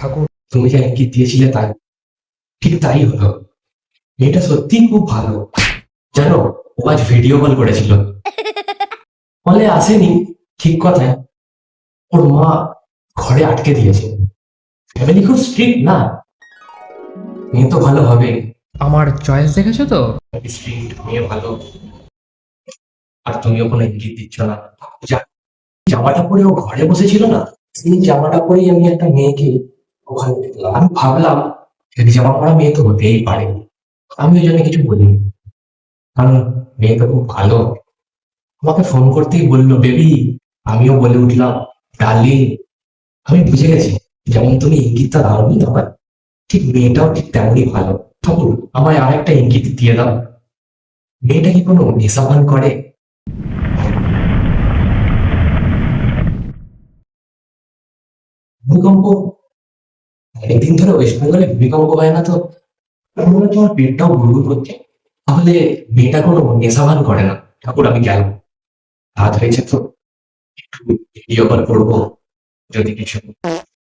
ঠাকুর, তুমি যা ইঙ্গিত দিয়েছিলে তাই ঠিক তাই হলো। মেয়েটা সত্যি খুব ভালো। জানো, ও আজ ভিডিও কল করেছিল। বলে আসেনি, ঠিক কথা। ওর মা ঘরে আটকে দিয়েছে। ফ্যামিলি খুব স্ট্রিক্ট না, মেয়ে তো ভালো হবে। আমার চয়েস দেখেছো তো? স্ট্রিক্ট মেয়ে ভালো। আর তুমিও কোনো ইঙ্গিত দিচ্ছ না। জামাটা পরে ও ঘরে বসেছিল না, সেই জামাটা পরেই আমি একটা মেয়েকে ওখানে দেখলাম। আমি ভাবলাম এই জামা পরা মেয়ে তো হতেই পারে। আমি ওই জন্য কিছু বলিনি, কারণ মেয়েটা খুব ভালো। আমাকে ফোন করতেই বললো বেবি। আমিও বলে উঠলাম ডার্লিং। আমি বুঝে গেছি, যেমন তুমি ইঙ্গিতটা দাওনি তোমার, ঠিক মেয়েটাও ঠিক তেমনই ভালো। ঠাকুর, আমায় আর একটা ইঙ্গিত দিয়ে দাও। মেয়েটা কি কোনো নেশা ভান করে? ভূকম্প? অনেকদিন ধরে ওয়েস্ট বেঙ্গলে ভূমিকম্প হয় না তো। আমার মনে হয় তোমার পেটটাও গুড়গুড় করছে। তাহলে মেয়েটা কোনো নেশা ভান করে না। ঠাকুর, আমি গেলাম। রাত হয়েছে তো, একটু ভিডিও কল করবো যদি কিছু